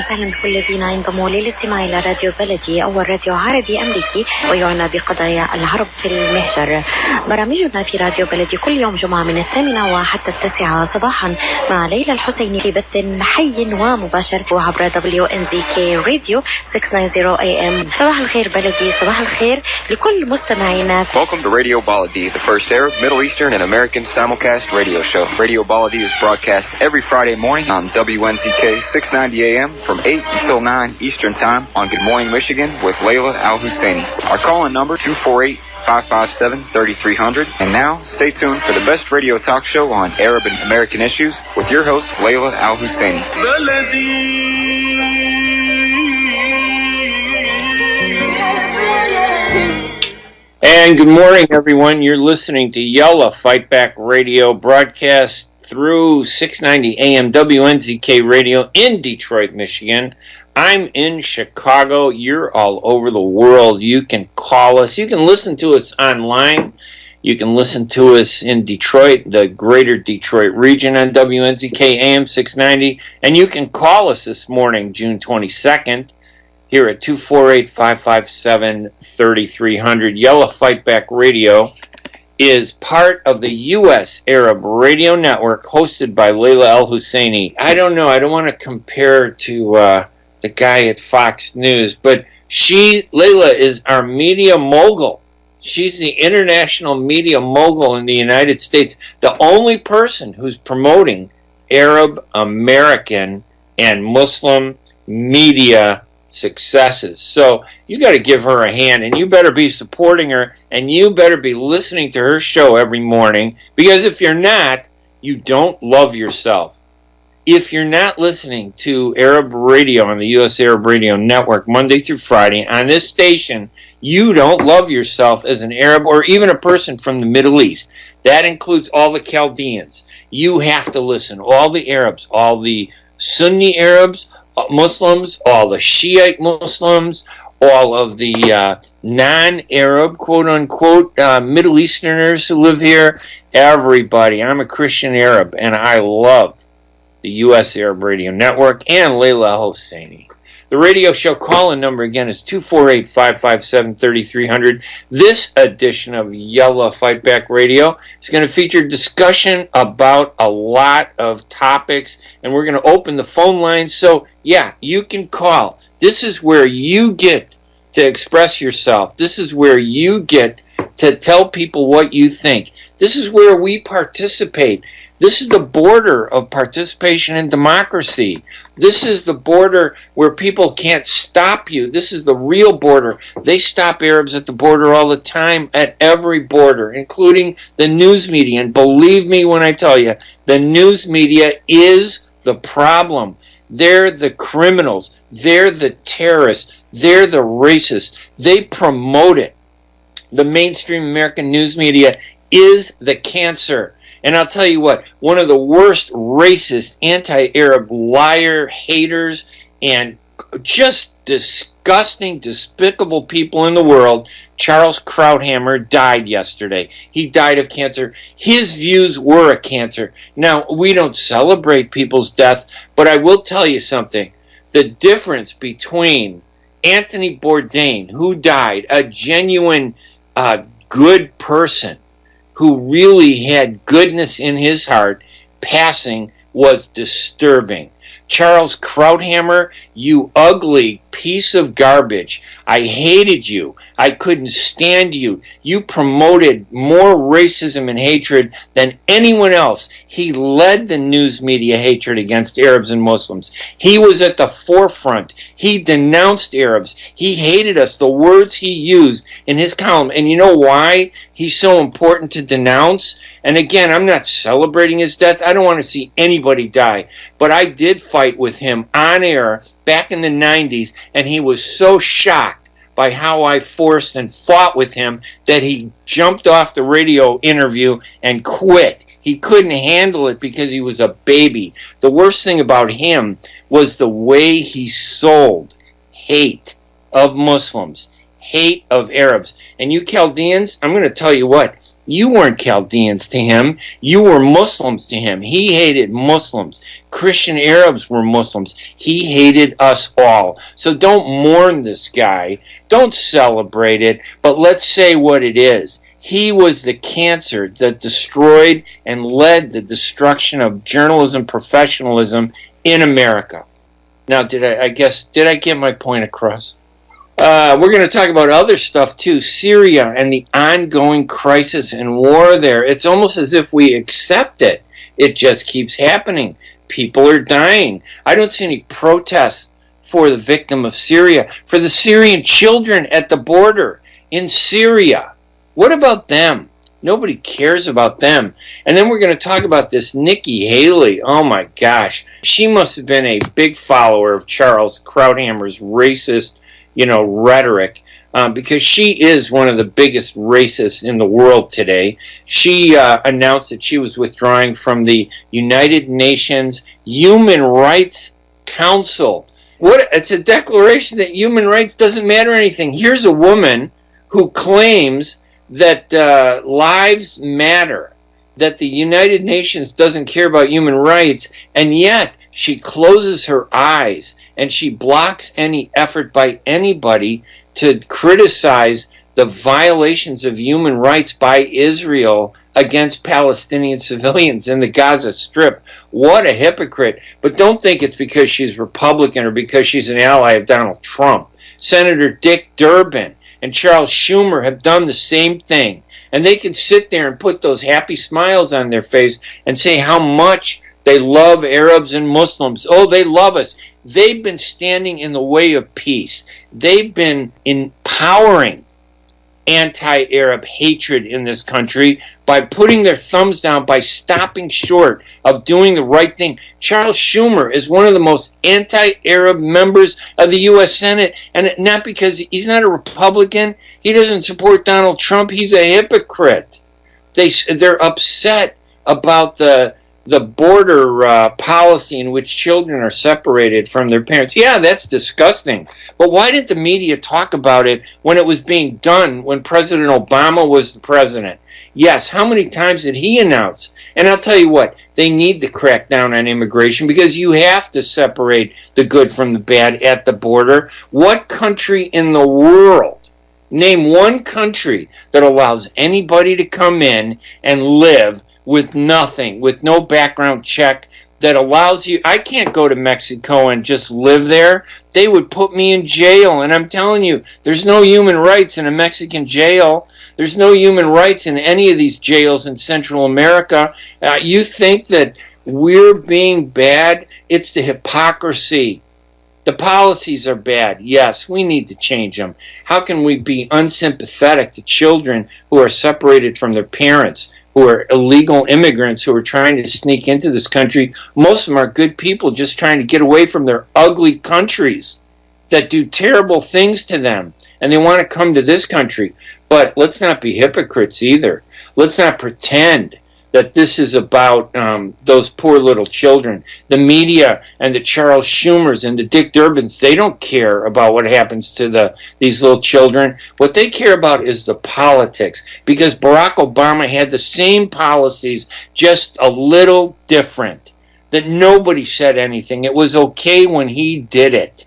وسهلا بكل الذين ينضموا للاستماع إلى راديو بلدي، أول راديو عربي أمريكي ويعنى بقضايا العرب في المهجر. برامجنا في راديو بلدي كل يوم جمعة من 8 وحتى 9 صباحا مع ليلى الحسيني في بث حي ومباشر عبر WNZK راديو 690 AM. صباح الخير بلدي، صباح الخير لكل مستمعينا. Welcome to Radio Baladi, the first Arab, Middle Eastern, and American simulcast radio show. Radio Baladi is broadcast every Friday morning on WNZK 690 AM from 8 until 9 Eastern Time on Good Morning Michigan with Laila Alhusini. Our call-in number 248-557-3300. And now, stay tuned for the best radio talk show on Arab and American issues with your host, Laila Alhusini. And good morning, everyone. You're listening to Yalla Fight Back Radio, broadcast through 690 AM WNZK Radio in Detroit, Michigan. I'm in Chicago. You're all over the world. You can call us. You can listen to us online. You can listen to us in Detroit, the greater Detroit region on WNZK AM 690. And you can call us this morning, June 22nd. Here at 248-557-3300. Yalla Fight Back Radio is part of the U.S. Arab Radio Network, hosted by Laila Alhusini. I don't know. I don't want to compare to the guy at Fox News, but Laila is our media mogul. She's the international media mogul in the United States, the only person who's promoting Arab, American, and Muslim media successes. So you got to give her a hand, and you better be supporting her, and you better be listening to her show every morning, because if you're not, you don't love yourself. If you're not listening to Arab radio on the U.S. Arab Radio Network Monday through Friday on this station, you don't love yourself as an Arab or even a person from the Middle East. That includes all the Chaldeans. You have to listen. All the Arabs, all the Sunni Arabs, Muslims, all the Shiite Muslims, all of the non-Arab, quote-unquote, Middle Easterners who live here, everybody. I'm a Christian Arab, and I love the U.S. Arab Radio Network and Laila Alhusini. The radio show call-in number, again, is 248-557-3300. This edition of Yalla Fight Back Radio is going to feature discussion about a lot of topics, and we're going to open the phone lines. So, yeah, you can call. This is where you get to express yourself. This is where you get to tell people what you think. This is where we participate. This is the border of participation in democracy. This is the border where people can't stop you. This is the real border. They stop Arabs at the border all the time, at every border, including the news media. And believe me when I tell you, the news media is the problem. They're the criminals. They're the terrorists. They're the racists. They promote it. The mainstream American news media is the cancer. And I'll tell you what, one of the worst racist, anti-Arab liar, haters, and just disgusting, despicable people in the world, Chalres Krauthammer, died yesterday. He died of cancer. His views were a cancer. Now, we don't celebrate people's death, but I will tell you something. The difference between Anthony Bourdain, who died, a genuine good person, who really had goodness in his heart, passing was disturbing. Chalres Krauthammer, you ugly piece of garbage. I hated you. I couldn't stand you. You promoted more racism and hatred than anyone else. He led the news media hatred against Arabs and Muslims. He was at the forefront. He denounced Arabs. He hated us, the words he used in his column. And you know why he's so important to denounce? And again, I'm not celebrating his death. I don't want to see anybody die. But I did fight with him on air back in the 90s, and he was so shocked by how I forced and fought with him that he jumped off the radio interview and quit. He couldn't handle it because he was a baby. The worst thing about him was the way he sold hate of Muslims, hate of Arabs. And you Chaldeans, I'm going to tell you what, You weren't Chaldeans to him. You were Muslims to him. He hated Muslims. Christian Arabs were Muslims. He hated us all. So don't mourn this guy. Don't celebrate it. But let's say what it is. He was the cancer that destroyed and led the destruction of journalism professionalism in America. Now, did I get my point across? We're going to talk about other stuff too, Syria and the ongoing crisis and war there. It's almost as if we accept it. It just keeps happening. People are dying. I don't see any protests for the victim of Syria, for the Syrian children at the border in Syria. What about them? Nobody cares about them. And then we're going to talk about this Nikki Haley. Oh my gosh. She must have been a big follower of Chalres Krauthammer's racist rhetoric, because she is one of the biggest racists in the world today. She announced that she was withdrawing from the United Nations Human Rights Council. It's a declaration that human rights doesn't matter anything. Here's a woman who claims that lives matter, that the United Nations doesn't care about human rights, and yet she closes her eyes and she blocks any effort by anybody to criticize the violations of human rights by Israel against Palestinian civilians in the Gaza Strip. What a hypocrite. But don't think it's because she's Republican or because she's an ally of Donald Trump. Senator Dick Durbin and Charles Schumer have done the same thing. And they can sit there and put those happy smiles on their face and say how much they love Arabs and Muslims. Oh, they love us. They've been standing in the way of peace. They've been empowering anti-Arab hatred in this country by putting their thumbs down, by stopping short of doing the right thing. Charles Schumer is one of the most anti-Arab members of the U.S. Senate, and not because he's not a Republican. He doesn't support Donald Trump. He's a hypocrite. They're upset about the border policy in which children are separated from their parents. Yeah, that's disgusting. But why didn't the media talk about it when it was being done, when President Obama was the president? Yes, how many times did he announce? And I'll tell you what, they need to crack down on immigration because you have to separate the good from the bad at the border. What country in the world, name one country that allows anybody to come in and live with nothing, with no background check, that allows you? I can't go to Mexico and just live there. They would put me in jail, and I'm telling you, there's no human rights in a Mexican jail. There's no human rights in any of these jails in Central America. You think that we're being bad? It's the hypocrisy. The policies are bad. Yes, we need to change them. How can we be unsympathetic to children who are separated from their parents, who are illegal immigrants who are trying to sneak into this country? Most of them are good people just trying to get away from their ugly countries that do terrible things to them, and they want to come to this country. But let's not be hypocrites either. Let's not pretend that this is about those poor little children. The media and the Charles Schumers and the Dick Durbins, they don't care about what happens to these little children. What they care about is the politics, because Barack Obama had the same policies, just a little different, that nobody said anything. It was okay when he did it.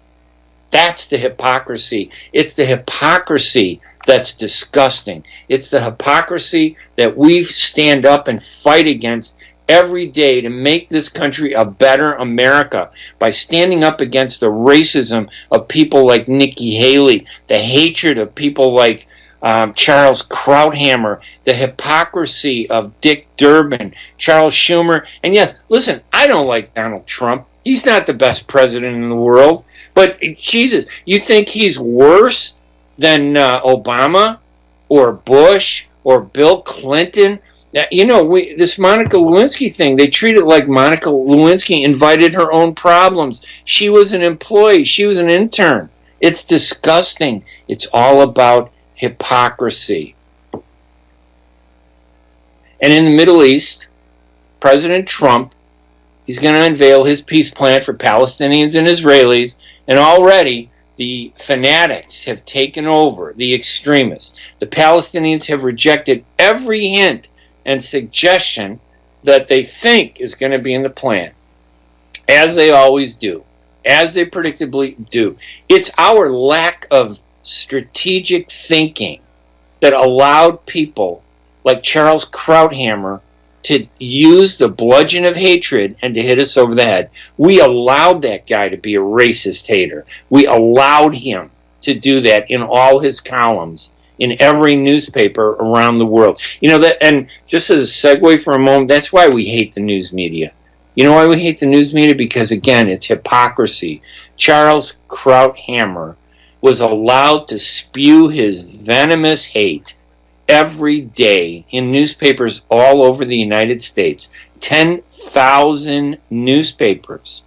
That's the hypocrisy. It's the hypocrisy that's disgusting. It's the hypocrisy that we stand up and fight against every day to make this country a better America, by standing up against the racism of people like Nikki Haley, the hatred of people like Chalres Krauthammer, the hypocrisy of Dick Durbin, Charles Schumer. And yes, listen, I don't like Donald Trump. He's not the best president in the world. But Jesus, you think he's worse than Obama or Bush or Bill Clinton? You know, this Monica Lewinsky thing, they treat it like Monica Lewinsky invited her own problems. She was an employee. She was an intern. It's disgusting. It's all about hypocrisy. And in the Middle East, President Trump, he's going to unveil his peace plan for Palestinians and Israelis. And already, The fanatics have taken over, the extremists. The Palestinians have rejected every hint and suggestion that they think is going to be in the plan, as they always do, as they predictably do. It's our lack of strategic thinking that allowed people like Chalres Krauthammer to use the bludgeon of hatred and to hit us over the head. We allowed that guy to be a racist hater. We allowed him to do that in all his columns, in every newspaper around the world. You know that, and just as a segue for a moment, that's why we hate the news media. You know why we hate the news media? Because, again, it's hypocrisy. Chalres Krauthammer was allowed to spew his venomous hate every day in newspapers all over the United States. 10,000 newspapers.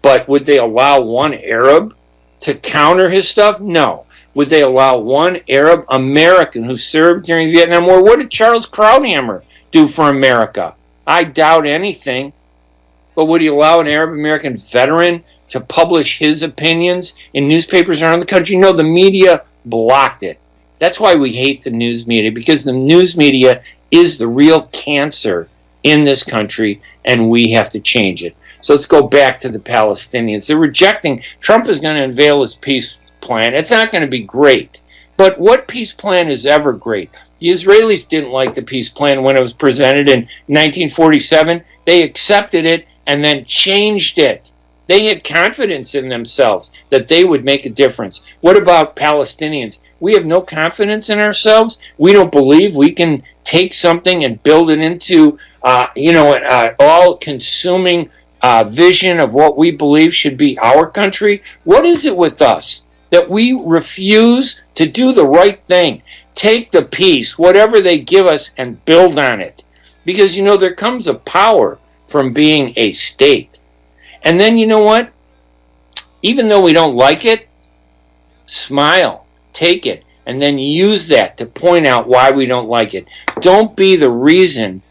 But would they allow one Arab to counter his stuff? No. Would they allow one Arab American who served during the Vietnam War? What did Chalres Krauthammer do for America? I doubt anything. But would he allow an Arab American veteran to publish his opinions in newspapers around the country? No, the media blocked it. That's why we hate the news media, because the news media is the real cancer in this country, and we have to change it. So let's go back to the Palestinians. They're rejecting, Trump is going to unveil his peace plan. It's not going to be great. But what peace plan is ever great? The Israelis didn't like the peace plan when it was presented in 1947. They accepted it and then changed it. They had confidence in themselves that they would make a difference. What about Palestinians? We have no confidence in ourselves. We don't believe we can take something and build it into, an all-consuming vision of what we believe should be our country. What is it with us that we refuse to do the right thing? Take the peace, whatever they give us, and build on it. Because, there comes a power from being a state. And then, you know what? Even though we don't like it, smile, take it, and then use that to point out why we don't like it. Don't be the reason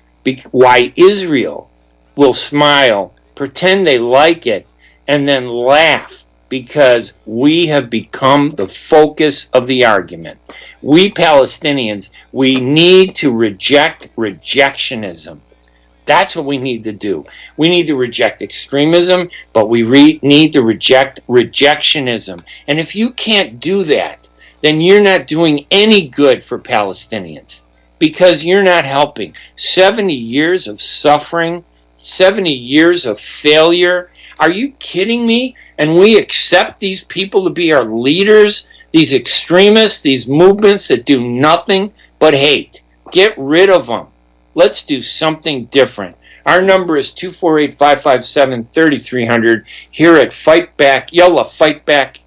why Israel will smile, pretend they like it, and then laugh because we have become the focus of the argument. We Palestinians, we need to reject rejectionism. That's what we need to do. We need to reject extremism, but we need to reject rejectionism. And if you can't do that, then you're not doing any good for Palestinians because you're not helping. 70 years of suffering, 70 years of failure. Are you kidding me? And we accept these people to be our leaders, these extremists, these movements that do nothing but hate. Get rid of them. Let's do something different. Our number is 248-557-3300 here at Fight Back, Yalla, Fight Back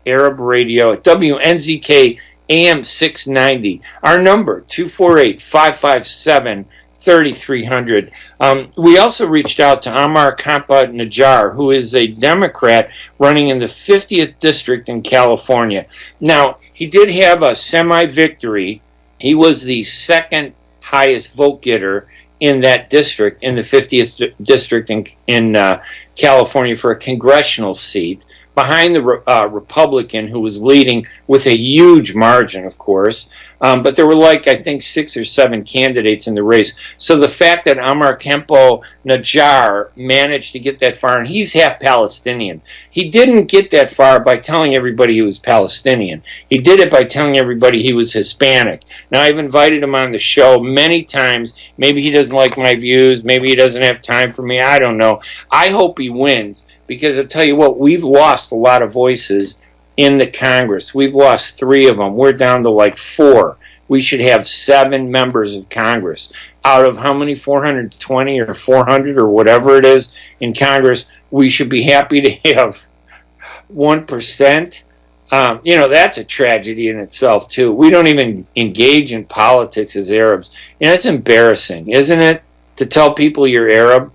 Arab Radio at WNZK AM 690. Our number, 248-557-3300. We also reached out to Amar Kampa Najjar, who is a Democrat running in the 50th district in California. Now, he did have a semi-victory. He was the second highest vote getter in that district, in the 50th district in California for a congressional seat, behind the Republican who was leading with a huge margin, of course. But there were I think 6 or 7 candidates in the race. So the fact that Amar Kampa Najjar managed to get that far, and he's half Palestinian, he didn't get that far by telling everybody he was Palestinian. He did it by telling everybody he was Hispanic. Now, I've invited him on the show many times. Maybe he doesn't like my views. Maybe he doesn't have time for me. I don't know. I hope he wins because I'll tell you what, we've lost a lot of voices in the Congress. We've lost 3 of them. We're down to 4. We should have 7 members of Congress. Out of how many, 420 or 400 or whatever it is in Congress, we should be happy to have 1%. That's a tragedy in itself, too. We don't even engage in politics as Arabs. It's embarrassing, isn't it, to tell people you're Arab?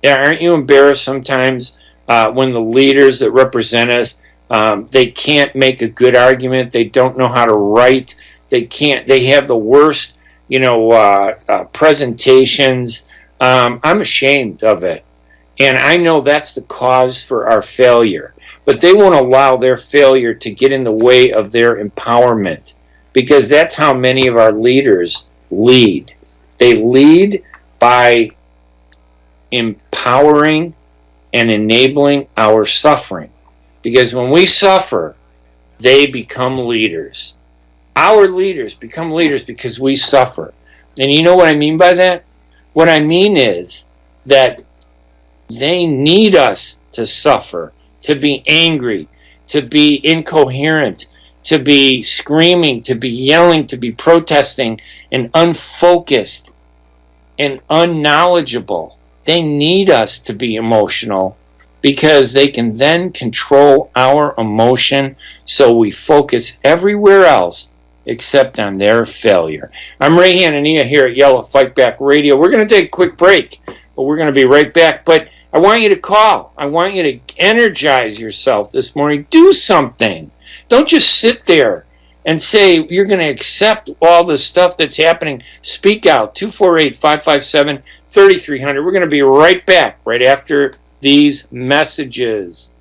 Aren't you embarrassed sometimes when the leaders that represent us, they can't make a good argument. They don't know how to write. They have the worst, presentations. I'm ashamed of it. And I know that's the cause for our failure. but they won't allow their failure to get in the way of their empowerment, because that's how many of our leaders lead. They lead by empowering and enabling our suffering, because when we suffer, they become leaders. Our leaders become leaders because we suffer. And you know what I mean by that? What I mean is that they need us to suffer, to be angry, to be incoherent, to be screaming, to be yelling, to be protesting, and unfocused and unknowledgeable. They need us to be emotional, because they can then control our emotion, so we focus everywhere else except on their failure. I'm Ray Hanania here at Yalla Fight Back Radio. We're going to take a quick break, but we're going to be right back. But I want you to call. I want you to energize yourself this morning. Do something. Don't just sit there and say you're going to accept all the stuff that's happening. Speak out. 248-557-3300. We're going to be right back right after these messages.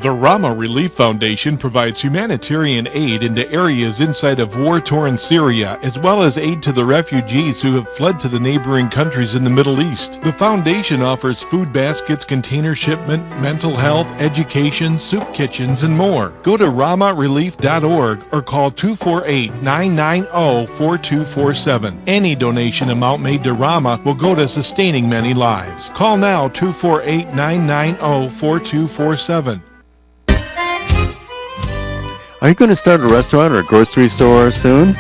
The Rama Relief Foundation provides humanitarian aid into areas inside of war-torn Syria, as well as aid to the refugees who have fled to the neighboring countries in the Middle East. The foundation offers food baskets, container shipment, mental health, education, soup kitchens, and more. Go to ramarelief.org or call 248-990-4247. Any donation amount made to Rama will go to sustaining many lives. Call now, 248-990-4247. Are you going to start a restaurant or a grocery store soon?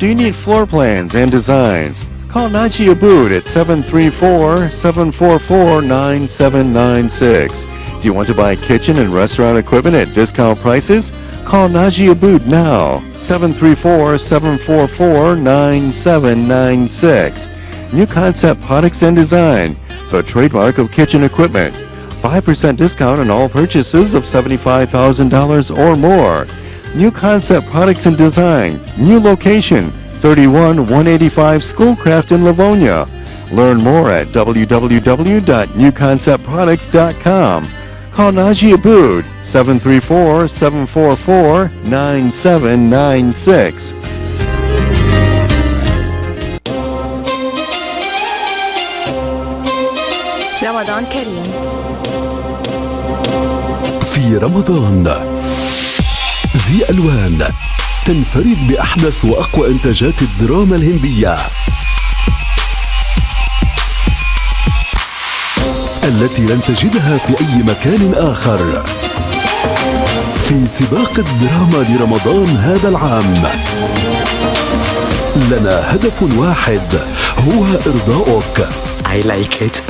Do you need floor plans and designs? Call Najee Abood at 734-744-9796. Do you want to buy kitchen and restaurant equipment at discount prices? Call Najee Abood now, 734-744-9796. New Concept Products and Design, the trademark of kitchen equipment. 5% discount on all purchases of $75,000 or more. New Concept Products and Design. New location, 31185 Schoolcraft in Livonia. Learn more at www.newconceptproducts.com. Call Najee Abood, 734-744-9796. رمضان كريم. في رمضان زي ألوان تنفرد بأحدث وأقوى إنتاجات الدراما الهندية التي لن تجدها في أي مكان آخر. في سباق الدراما لرمضان هذا العام لنا هدف واحد، هو إرضاؤك. I like it.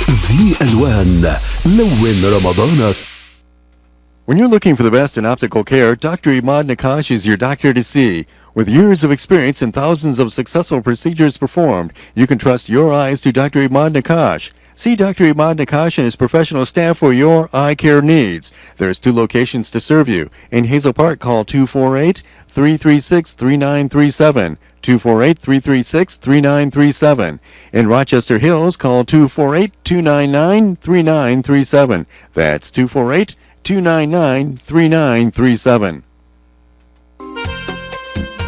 زي ألوان، لون رمضانك. When you're looking for the best in optical care, Dr. Imad Nakash is your doctor to see. With years of experience and thousands of successful procedures performed, you can trust your eyes to Dr. Imad Nakash. See Dr. Imad Nakash and his professional staff for your eye care needs. There's 2 locations to serve you. In Hazel Park, call 248-336-3937. 248-336-3937. In Rochester Hills, call 248-299-3937. That's 248-299-3937.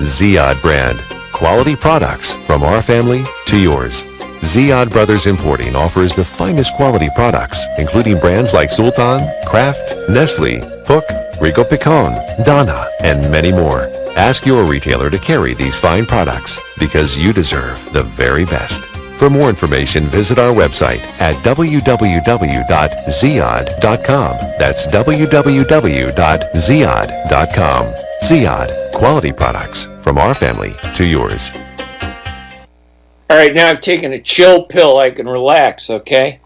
Ziyad brand. Quality products from our family to yours. Ziyad Brothers Importing offers the finest quality products, including brands like Sultan, Kraft, Nestle, Hook, Rico Picon, Donna, and many more. Ask your retailer to carry these fine products because you deserve the very best. For more information, visit our website at www.ziyad.com. That's www.ziyad.com. Ziyad, quality products from our family to yours. All right, now I've taken a chill pill. I can relax, okay?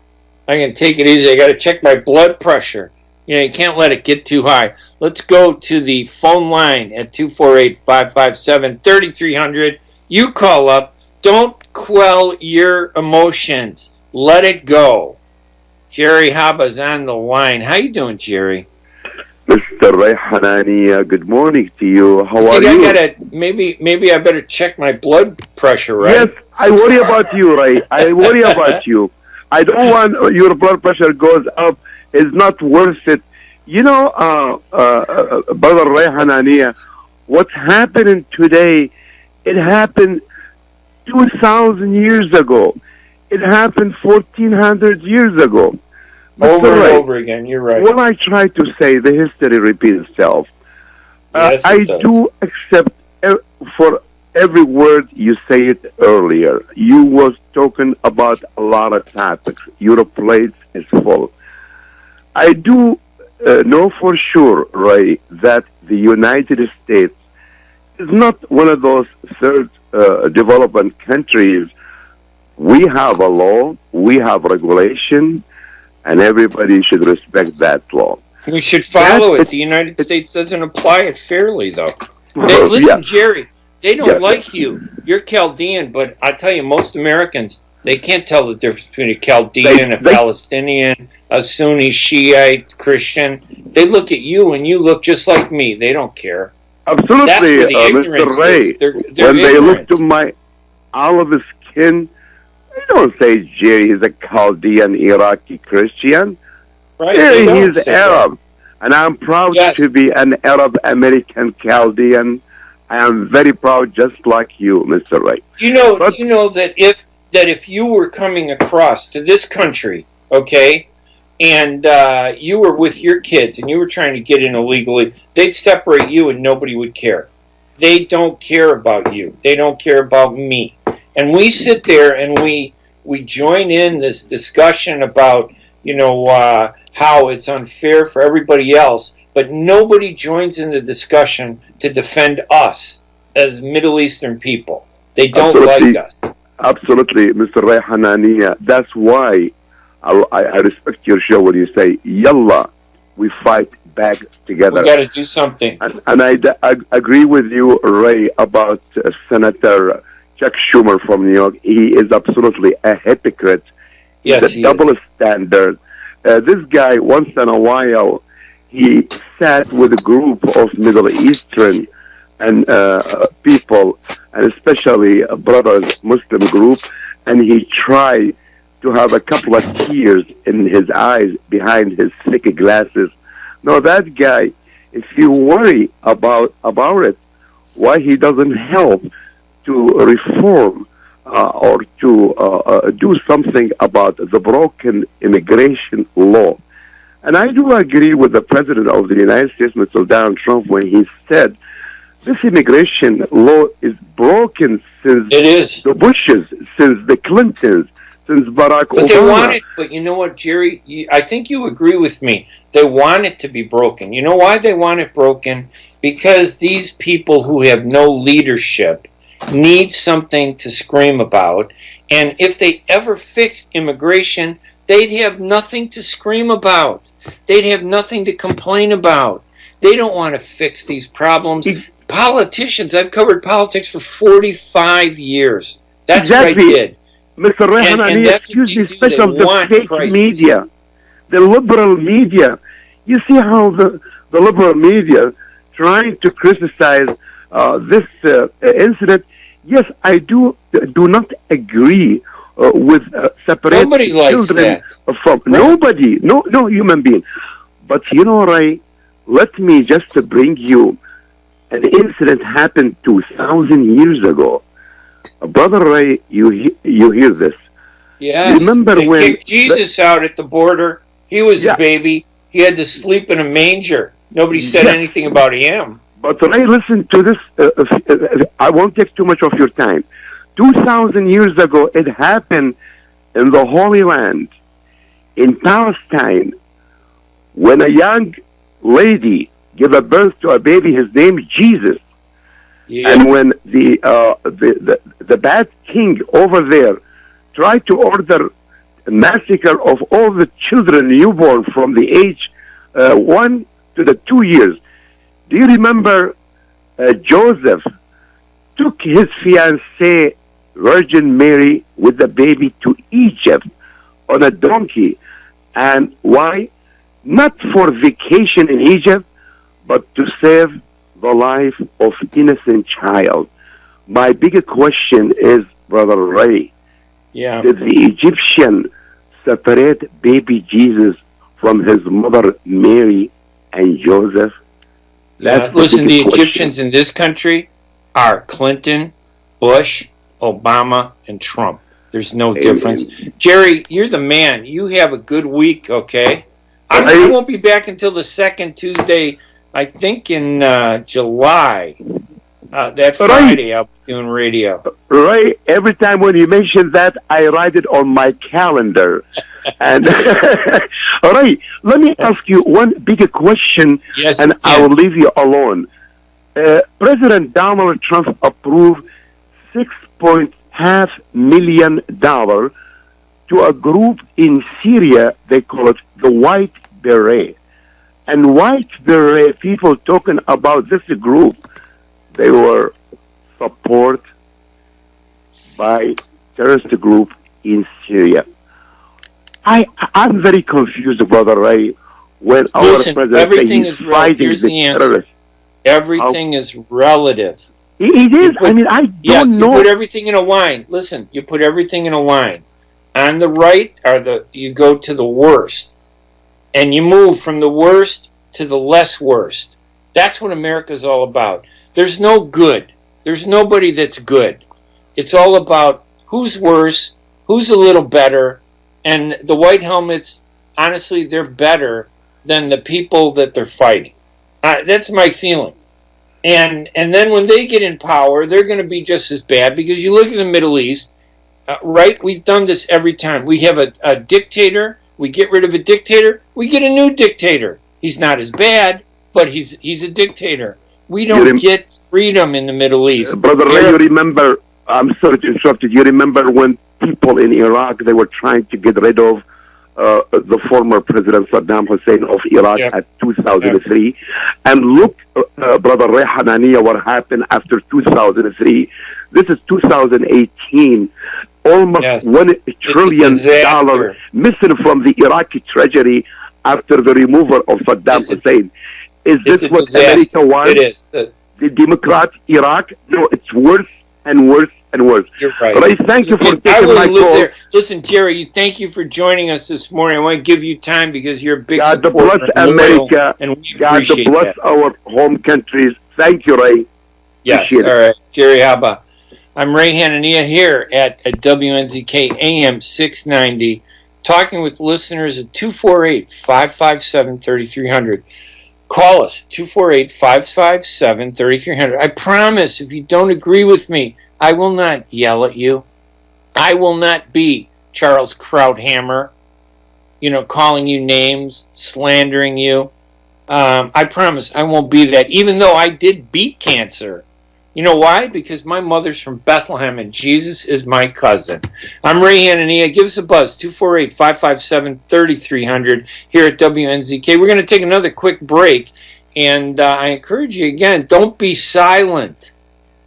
I can take it easy. I got to check my blood pressure. You can't let it get too high. Let's go to the phone line at 248-557-3300. You call up. Don't quell your emotions. Let it go. Jerry Haba's on the line. How you doing, Jerry? Mr. Ray Hanania, good morning to you. How are I you? gotta maybe I better check my blood pressure, right? Yes, I worry about you, Ray. I worry about you. I don't want your blood pressure goes up. It's not worth it. You know, Brother Ray Hanania, what's happening today, it happened 2,000 years ago. It happened 1,400 years ago. Over and over again, you're right. When I try to say the history repeats itself, Yes, I it does. do accept for every word you say it earlier. You was talking about a lot of topics. Your plate is full. I do know for sure, Ray, that the United States is not one of those third development countries. We have a law, we have regulation, and everybody should respect that law. We should follow it. The United States doesn't apply it fairly, though. Listen, Jerry, they don't like you. You're Chaldean, but I tell you, most Americans, they can't tell the difference between a Chaldean, a Palestinian, a Sunni, Shiite, Christian. They look at you, and you look just like me. They don't care. Absolutely, That's where the Mr. ignorance Ray. is. They're When they ignorant. look to my olive skin, they don't say Jerry is a Chaldean Iraqi Christian. Right, Jerry, they don't he's say Arab. that. And I'm proud Yes. to be an Arab American Chaldean. I am very proud, just like you, Mr. Ray. Do you know that if you were coming across to this country, okay, and you were with your kids and you were trying to get in illegally, they'd separate you and nobody would care. They don't care about you. They don't care about me. And we sit there and we join in this discussion about, how it's unfair for everybody else, but nobody joins in the discussion to defend us as Middle Eastern people. They don't like us. Absolutely, Mr. Ray Hanania. That's why I respect your show when you say, Yalla, we fight back together. We got to do something. And I agree with you, Ray, about Senator Chuck Schumer from New York. He is absolutely a hypocrite. Yes, he double standard. This guy, once in a while, he sat with a group of Middle Eastern and people, and especially brothers, Muslim group, and he tried to have a couple of tears in his eyes behind his thick glasses. No, that guy, if you worry about it, why he doesn't help to reform or to do something about the broken immigration law. And I do agree with the President of the United States, Mr. Donald Trump, when he said this immigration law is broken since the Bushes, since the Clintons, since Barack Obama. But they want it, but you know what, Jerry? I think you agree with me. They want it to be broken. You know why they want it broken? Because these people who have no leadership need something to scream about. And if they ever fixed immigration, they'd have nothing to scream about. They'd have nothing to complain about. They don't want to fix these problems. Politicians, I've covered politics for 45 years. That's what I did. Mr. Rehan, excuse me, especially the fake media, the liberal media. You see how the liberal media trying to criticize this incident. Yes, I do not agree with separating Nobody likes children that. from nobody, no human being. But you know, Ray, let me just bring you an incident happened 2,000 years ago. Brother Ray, you hear this? Yes. Remember they when kicked Jesus out at the border? He was a baby. He had to sleep in a manger. Nobody said anything about him. But Ray, listen to this. I won't take too much of your time. 2,000 years ago, it happened in the Holy Land, in Palestine, when a young lady gave a birth to a baby. His name is Jesus. Yeah. And when the bad king over there tried to order a massacre of all the children newborn from the age 1 to the 2 years, do you remember Joseph took his fiancée, Virgin Mary, with the baby to Egypt on a donkey? And why? Not for vacation in Egypt, but to save the life of innocent child. My bigger question is, Brother Ray, did the Egyptian separate baby Jesus from his mother Mary and Joseph? Listen, the Egyptians in this country are Clinton, Bush, Obama, and Trump. There's no difference. Jerry, you're the man. You have a good week, okay? I won't be back until the second Tuesday, I think in July. That Friday I'll be doing radio. Right. Every time when you mention that, I write it on my calendar. And all right, let me ask you one big question, and I will leave you alone. President Donald Trump approved $6.5 million to a group in Syria. They call it the White Beret. And White Beret people talking about this group, they were supported by terrorist group in Syria. I'm very confused, Brother Ray, when our president says he's fighting the terrorists. Everything is relative. It is. I mean, I don't know. You put everything in a line. Listen, you put everything in a line. On the right you go to the worst. And you move from the worst to the less worst. That's what America's all about. There's no good. There's nobody that's good. It's all about who's worse, who's a little better, and the white helmets, honestly, they're better than the people that they're fighting. That's my feeling. And then when they get in power, they're going to be just as bad, because you look at the Middle East, right? We've done this every time. We have a dictator. We get rid of a dictator. We get a new dictator. He's not as bad, but he's a dictator. We don't get freedom in the Middle East. Brother Ray, you remember, I'm sorry to interrupt you, you remember when people in Iraq, they were trying to get rid of the former President Saddam Hussein of Iraq at 2003. And look, Brother Ray Hanania, what happened after 2003. This is 2018. Almost $1 trillion missing from the Iraqi treasury after the removal of Saddam Hussein. Is this what America wants? It is. The Democrat Iraq? No, it's worse and worse and worse. You're right. But I thank you for taking my call. There. Listen, Jerry, thank you for joining us this morning. I want to give you time because you're a big God bless America. And God bless our home countries. Thank you, Ray. Yes. All right. Jerry Haba. I'm Ray Hanania here at WNZK AM 690, talking with listeners at 248-557-3300. Call us, 248-557-3300. I promise, if you don't agree with me, I will not yell at you. I will not be Chalres Krauthammer, calling you names, slandering you. I promise I won't be that, even though I did beat cancer. You know why? Because my mother's from Bethlehem and Jesus is my cousin. I'm Ray Hanania. Give us a buzz, 248-557-3300 here at WNZK. We're going to take another quick break, and I encourage you again, don't be silent.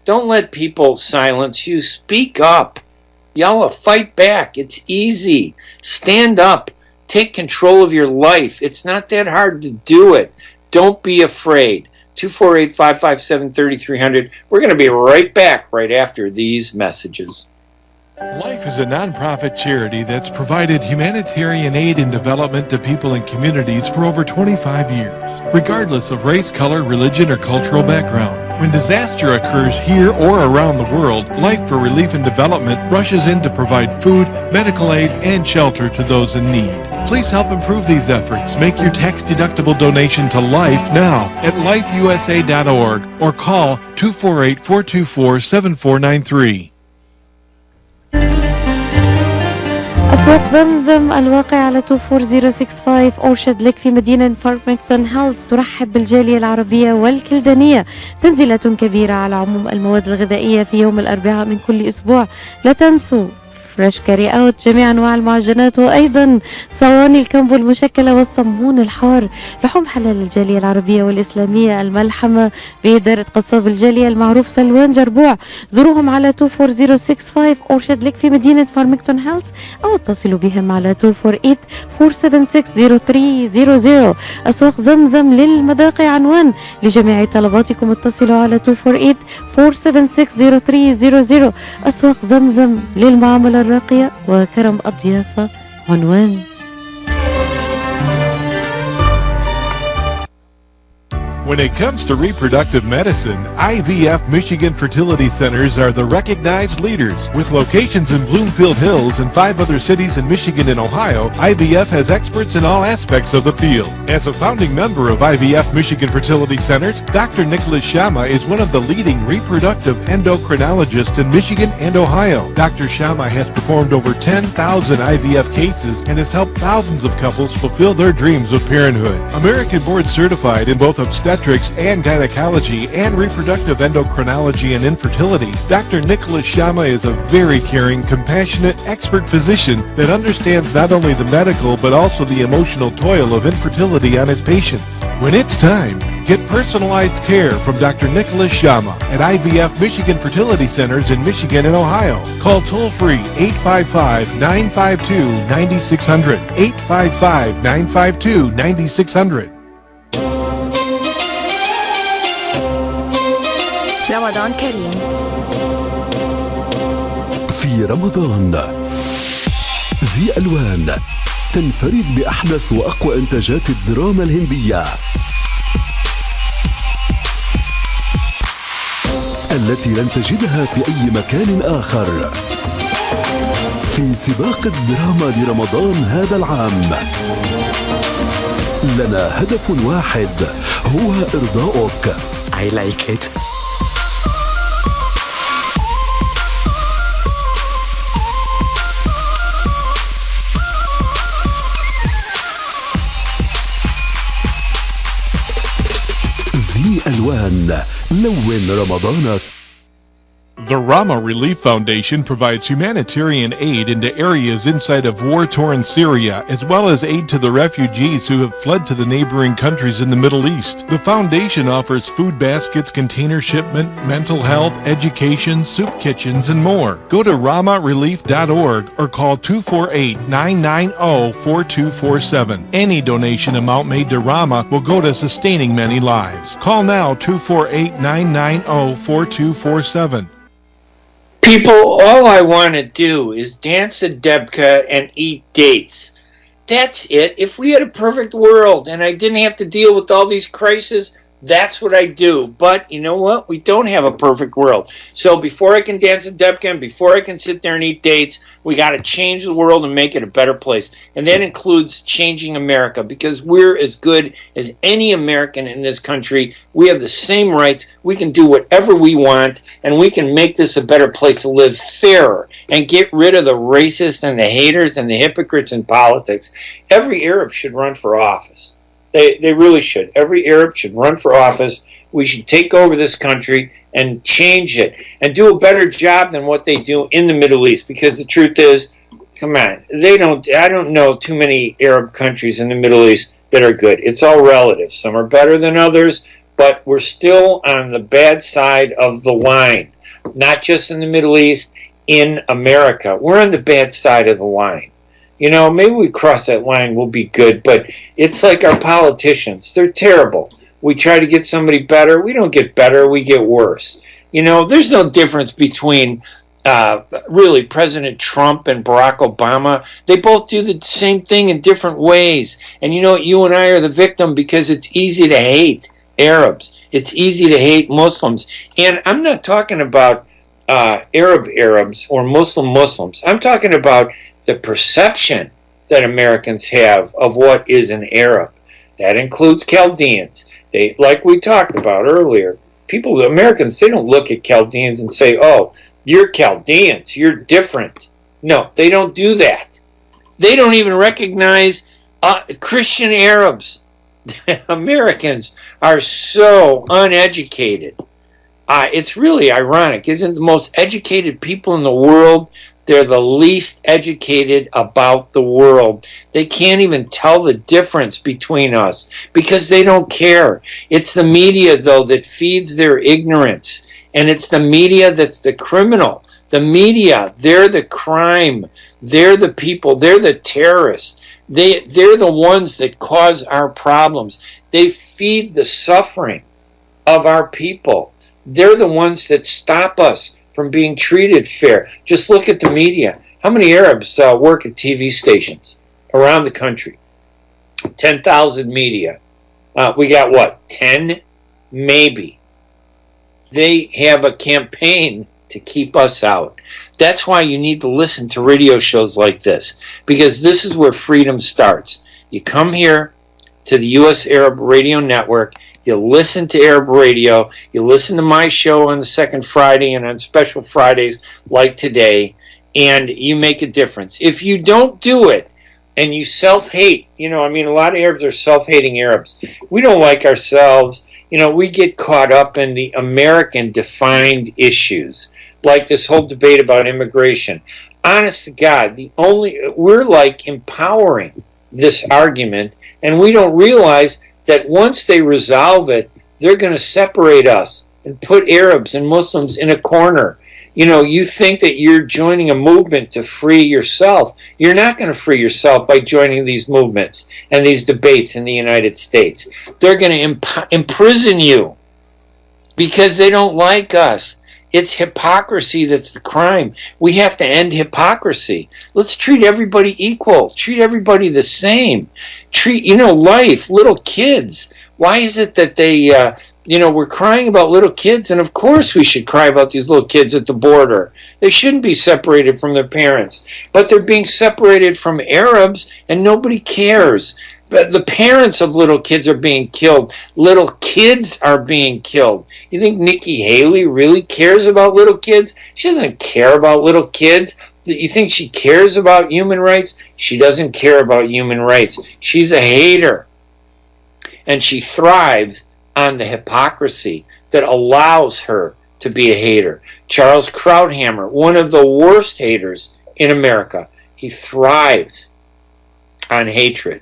Don't let people silence you. Speak up. Yalla, fight back. It's easy. Stand up. Take control of your life. It's not that hard to do it. Don't be afraid. 248-557-3300. We're going to be right back right after these messages. Life is a nonprofit charity that's provided humanitarian aid and development to people and communities for over 25 years, regardless of race, color, religion, or cultural background. When disaster occurs here or around the world, Life for Relief and Development rushes in to provide food, medical aid, and shelter to those in need. Please help improve these efforts. Make your tax-deductible donation to Life now at lifeusa.org or call 248-424-7493. أسواق زمزم الواقع على 24065 أورشد لك في مدينة فارمington هيلز ترحب بالجالية العربية والكلدانية. تنزيلات كبيرة على عموم المواد الغذائية في يوم الأربعاء من كل أسبوع. لا تنسوا فريش كاري اوت، جميع انواع المعجنات، وايضا صواني الكامبو المشكله والصمون الحار، لحوم حلال الجاليه العربيه والاسلاميه الملحمه باداره قصاب الجاليه المعروف سلوان جربوع. زوروهم على 24065 اورشاد ليك في مدينه فارمington هيلز، او اتصلوا بهم على 248 476 0300. اسواق زمزم للمذاقي عنوان لجميع طلباتكم، اتصلوا على 248 476 0300. أسواق زمزم للمعاملة الراقية وكرم الضيافة عنوان. When it comes to reproductive medicine, IVF Michigan Fertility Centers are the recognized leaders. With locations in Bloomfield Hills and 5 other cities in Michigan and Ohio, IVF has experts in all aspects of the field. As a founding member of IVF Michigan Fertility Centers, Dr. Nicholas Shama is one of the leading reproductive endocrinologists in Michigan and Ohio. Dr. Shama has performed over 10,000 IVF cases and has helped thousands of couples fulfill their dreams of parenthood. American board certified in both obstetrics and gynecology and reproductive endocrinology and infertility, Dr. Nicholas Shama is a very caring, compassionate, expert physician that understands not only the medical but also the emotional toil of infertility on his patients. When it's time, get personalized care from Dr. Nicholas Shama at IVF Michigan Fertility Centers in Michigan and Ohio. Call toll-free 855-952-9600, 855-952-9600. رمضان كريم. في رمضان زي ألوان تنفرد بأحدث وأقوى إنتاجات الدراما الهندية التي لن تجدها في أي مكان آخر. في سباق الدراما لرمضان هذا العام لنا هدف واحد، هو إرضاؤك. I like it. زي ألوان، لون رمضانك. The Rama Relief Foundation provides humanitarian aid into areas inside of war-torn Syria, as well as aid to the refugees who have fled to the neighboring countries in the Middle East. The foundation offers food baskets, container shipment, mental health, education, soup kitchens, and more. Go to ramarelief.org or call 248-990-4247. Any donation amount made to Rama will go to sustaining many lives. Call now 248-990-4247. People, all I want to do is dance a debka and eat dates. That's it. If we had a perfect world and I didn't have to deal with all these crises, that's what I do. But you know what? We don't have a perfect world. So before I can dance a debka and before I can sit there and eat dates, we got to change the world and make it a better place. And that includes changing America, because we're as good as any American in this country. We have the same rights. We can do whatever we want, and we can make this a better place to live, fairer, and get rid of the racists and the haters and the hypocrites in politics. Every Arab should run for office. They really should. Every Arab should run for office. We should take over this country and change it and do a better job than what they do in the Middle East. Because the truth is, come on, I don't know too many Arab countries in the Middle East that are good. It's all relative. Some are better than others, but we're still on the bad side of the line. Not just in the Middle East, in America. We're on the bad side of the line. You know, maybe we cross that line, we'll be good, but it's like our politicians. They're terrible. We try to get somebody better. We don't get better, we get worse. You know, there's no difference between really President Trump and Barack Obama. They both do the same thing in different ways. And you know what? You and I are the victim because it's easy to hate Arabs. It's easy to hate Muslims. And I'm not talking about Arabs or Muslims. I'm talking about the perception that Americans have of what is an Arab. That includes Chaldeans. They, like we talked about earlier, people, Americans, they don't look at Chaldeans and say, oh, you're Chaldeans, you're different. No, they don't do that. They don't even recognize Christian Arabs. Americans are so uneducated. It's really ironic. Isn't the most educated people in the world, they're the least educated about the world. They can't even tell the difference between us because they don't care. It's the media, though, that feeds their ignorance. And it's the media that's the criminal. The media, they're the crime. They're the people. They're the terrorists. They're the ones that cause our problems. They feed the suffering of our people. They're the ones that stop us from being treated fair. Just look at the media. How many Arabs work at TV stations around the country? 10,000 media. We got what? 10? Maybe. They have a campaign to keep us out. That's why you need to listen to radio shows like this, because this is where freedom starts. You come here to the U.S. Arab Radio Network, you listen to Arab radio, you listen to my show on the second Friday and on special Fridays like today, and you make a difference. If you don't do it and you self-hate, a lot of Arabs are self-hating Arabs. We don't like ourselves. We get caught up in the American-defined issues, like this whole debate about immigration. Honest to God, we're like empowering this argument, and we don't realize that once they resolve it, they're going to separate us and put Arabs and Muslims in a corner. You think that you're joining a movement to free yourself. You're not going to free yourself by joining these movements and these debates in the United States. They're going to imprison you because they don't like us. It's hypocrisy that's the crime. We have to end hypocrisy. Let's treat everybody equal. Treat everybody the same. Treat, life, little kids. Why is it that they, we're crying about little kids, and of course we should cry about these little kids at the border. They shouldn't be separated from their parents, but they're being separated from Arabs, and nobody cares. But the parents of little kids are being killed. Little kids are being killed. You think Nikki Haley really cares about little kids? She doesn't care about little kids. You think she cares about human rights? She doesn't care about human rights. She's a hater. And she thrives on the hypocrisy that allows her to be a hater. Chalres Krauthammer, one of the worst haters in America, he thrives on hatred.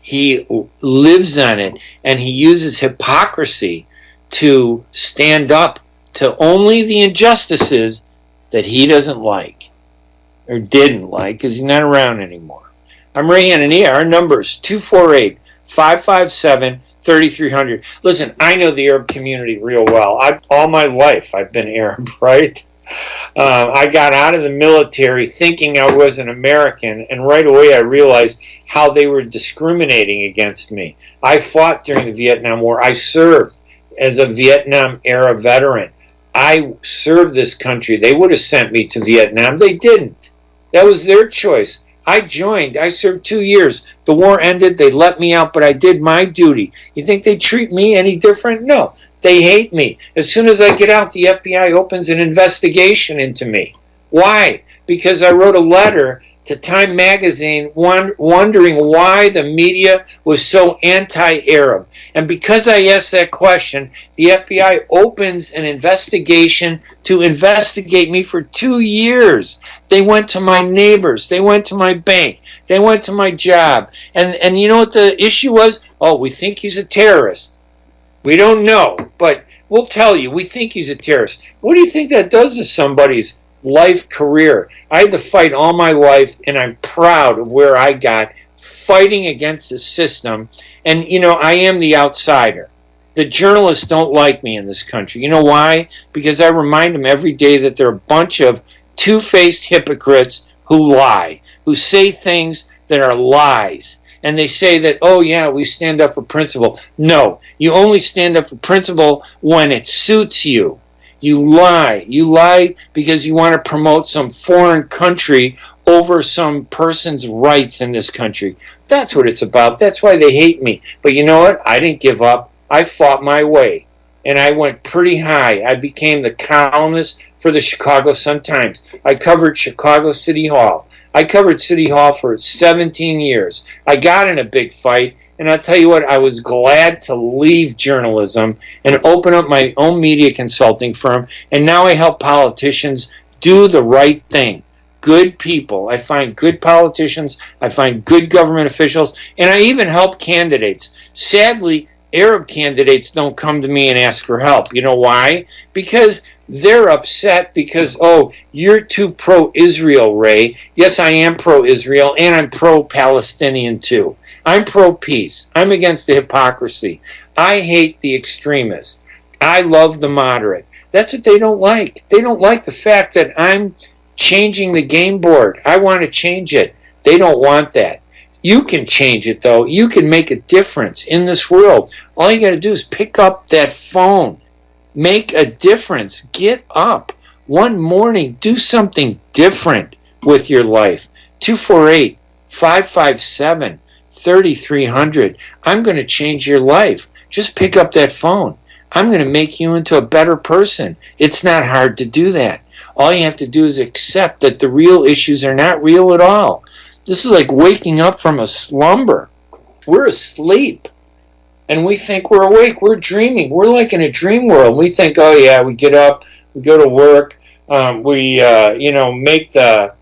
He lives on it, and he uses hypocrisy to stand up to only the injustices that he doesn't like, or didn't like, because he's not around anymore. I'm Ray Hanania. Our number is 248-557-3300. Listen, I know the Arab community real well. All my life I've been Arab, right? I got out of the military thinking I was an American, and right away I realized how they were discriminating against me. I fought during the Vietnam War. I served as a Vietnam-era veteran. I served this country. They would have sent me to Vietnam. They didn't. That was their choice. I joined. I served 2 years. The war ended. They let me out, but I did my duty. You think they treat me any different? No. They hate me. As soon as I get out, the FBI opens an investigation into me. Why? Because I wrote a letter to Time magazine wondering why the media was so anti-Arab. And because I asked that question, the FBI opens an investigation to investigate me for 2 years. They went to my neighbors. They went to my bank. They went to my job. And you know what the issue was? Oh, we think he's a terrorist. We don't know, but we'll tell you, we think he's a terrorist. What do you think that does to somebody's life career? I had to fight all my life, and I'm proud of where I got fighting against the system. And, I am the outsider. The journalists don't like me in this country. You know why? Because I remind them every day that they're a bunch of two-faced hypocrites who lie, who say things that are lies. And they say that, oh yeah, we stand up for principle. No, you only stand up for principle when it suits you. You lie. You lie because you want to promote some foreign country over some person's rights in this country. That's what it's about. That's why they hate me. But you know what? I didn't give up. I fought my way. And I went pretty high. I became the columnist for the Chicago Sun-Times. I covered Chicago City Hall. I covered City Hall for 17 years. I got in a big fight, And I'll tell you what, I was glad to leave journalism and open up my own media consulting firm. And now I help politicians do the right thing. Good people. I find good politicians. I find good government officials. And I even help candidates. Sadly, Arab candidates don't come to me and ask for help. You know why? Because they're upset because, oh, you're too pro-Israel, Ray. Yes, I am pro-Israel, and I'm pro-Palestinian too. I'm pro-peace. I'm against the hypocrisy. I hate the extremists. I love the moderate. That's what they don't like. They don't like the fact that I'm changing the game board. I want to change it. They don't want that. You can change it, though. You can make a difference in this world. All you got to do is pick up that phone. Make a difference. Get up. One morning, do something different with your life. 248-557-3300. I'm going to change your life. Just pick up that phone. I'm going to make you into a better person. It's not hard to do that. All you have to do is accept that the real issues are not real at all. This is like waking up from a slumber. We're asleep. And we think we're awake. We're dreaming. We're like in a dream world. We think, oh yeah, we get up, we go to work, we make the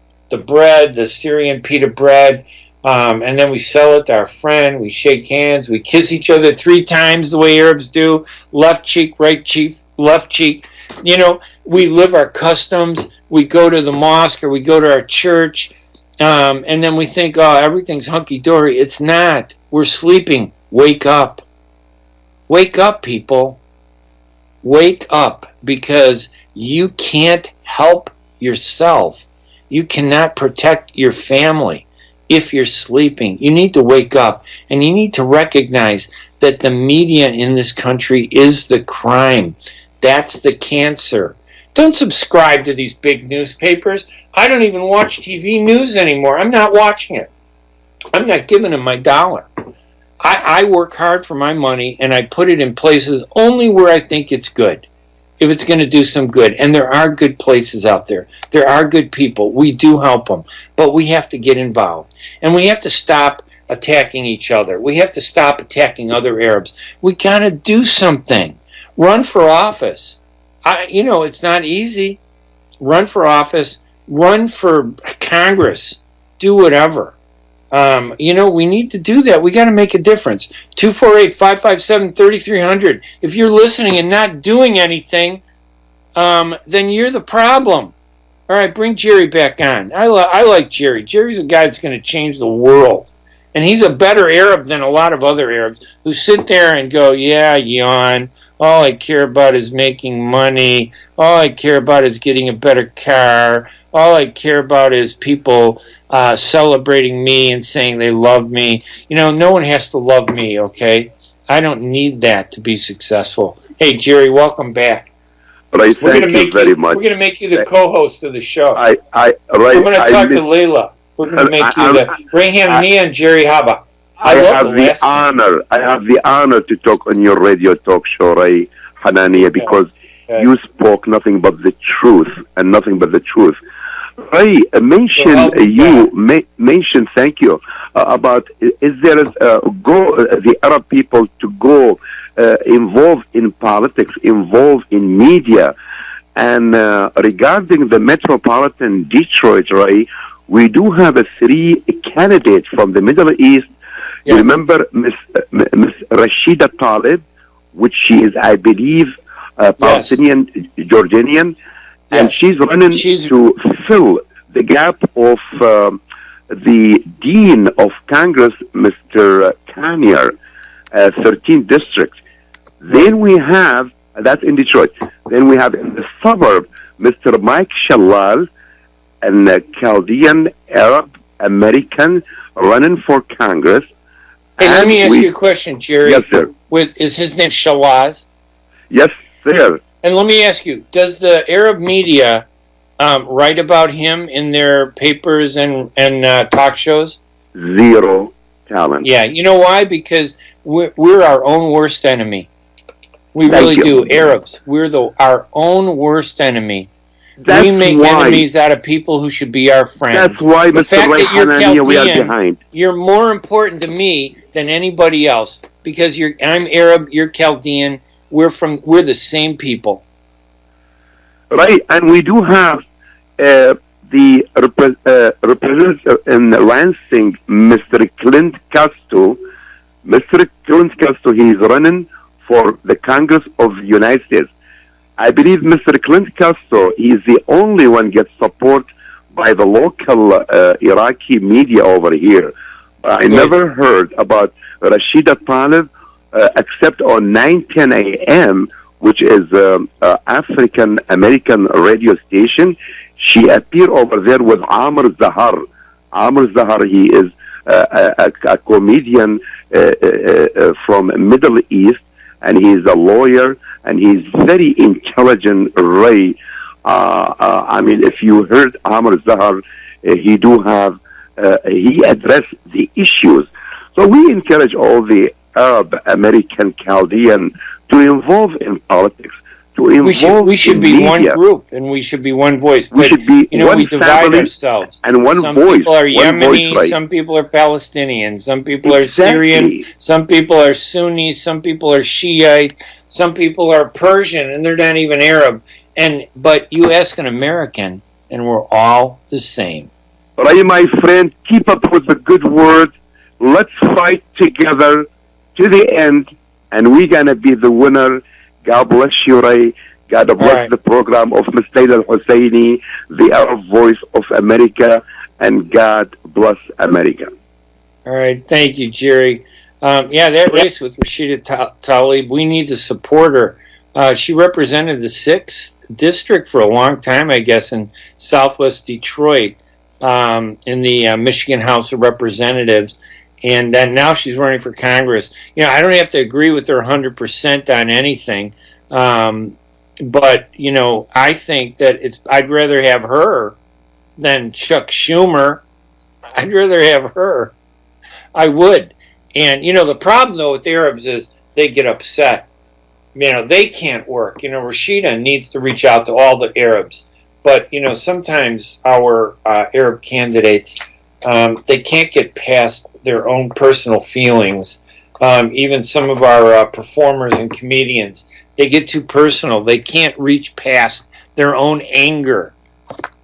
bread, the Syrian pita bread, and then we sell it to our friend. We shake hands. We kiss each other 3 times the way Arabs do. Left cheek, right cheek, left cheek. You know, we live our customs. We go to the mosque or we go to our church. And then we think, oh, everything's hunky-dory. It's not. We're sleeping. Wake up. Wake up, people. Wake up, because you can't help yourself. You cannot protect your family if you're sleeping. You need to wake up, and you need to recognize that the media in this country is the crime. That's the cancer. Don't subscribe to these big newspapers. I don't even watch TV news anymore. I'm not watching it. I'm not giving them my dollar. I work hard for my money, and I put it in places only where I think it's good, if it's going to do some good. And there are good places out there. There are good people. We do help them. But we have to get involved. And we have to stop attacking each other. We have to stop attacking other Arabs. We got to do something. Run for office. It's not easy. Run for office. Run for Congress. Do whatever. We need to do that. We got to make a difference. 248-557-3300. If you're listening and not doing anything, then you're the problem. All right, bring Jerry back on. I like Jerry. Jerry's a guy that's going to change the world. And he's a better Arab than a lot of other Arabs who sit there and go, yeah, yawn. All I care about is making money. All I care about is getting a better car. All I care about is people celebrating me and saying they love me. No one has to love me, okay? I don't need that to be successful. Hey, Jerry, welcome back. Right, thank you very much. We're going to make you the co-host of the show. I'm going to talk to Laila. We're going to make you the Hanania and Jerry Haba. I have the honor to talk on your radio talk show, Ray Hanania, because you spoke nothing but the truth and nothing but the truth. Ray, mention, thank you, about is there the Arab people to go involved in politics, involved in media, and regarding the metropolitan Detroit, Ray, we do have 3 candidates from the Middle East. Yes. You remember Miss Rashida Talib, which she is, I believe, Palestinian, Jordanian, and she's running to fill the gap of the Dean of Congress, Mr. Kanier, 13th District. Then we have, that's in Detroit, then we have in the suburb, Mr. Mike Shalal, an Chaldean Arab American running for Congress. Hey, let me ask you a question, Jerry. Yes, sir. Is his name Shalaz? Yes, sir. And let me ask you, does the Arab media write about him in their papers and talk shows? Zero talent. Yeah, you know why? Because we're our own worst enemy. We really do. Arabs, we're our own worst enemy. We make enemies out of people who should be our friends. That's why, the Mr. fact that you're Chaldean, we are behind. You're more important to me than anybody else because I'm Arab, you're Chaldean, we're the same people. Right, and we do have the representative in Lansing, Mr. Clint Castro. Mr. Clint Castro, he is running for the Congress of the United States. I believe Mr. Clint Castro, he is the only one gets support by the local Iraqi media over here. I never heard about Rashida Tlaib except on 9:10 a.m., which is African American radio station. She appeared over there with Amr Zahar. Amr Zahar, he is a comedian from Middle East, and he's a lawyer, and he's very intelligent, Ray. I mean, if you heard Amr Zahar, he addressed the issues. So we encourage all the Arab American Chaldean to involve in politics. We should be one group, and we should be one voice. We should be one we divide ourselves. And one some voice. Some people are Yemeni, right. Some people are Palestinian, some people are Syrian, some people are Sunni, some people are Shiite, some people are Persian, and they're not even Arab. But you ask an American, and we're all the same. Ray, my friend, keep up with the good word. Let's fight together to the end, and we're going to be the winner. God bless you, Ray. God bless the program of Ms. Laila Alhusini, the Arab Voice of America, and God bless America. All right. Thank you, Jerry. That race with Rashida Tlaib, we need to support her. She represented the 6th district for a long time, I guess, in southwest Detroit in the Michigan House of Representatives. And now she's running for Congress. I don't have to agree with her 100% on anything. But, I think that I'd rather have her than Chuck Schumer. I'd rather have her. I would. And, the problem, though, with the Arabs is they get upset. They can't work. Rashida needs to reach out to all the Arabs. But, sometimes our Arab candidates, they can't get past their own personal feelings. Even some of our performers and comedians, they get too personal. They can't reach past their own anger,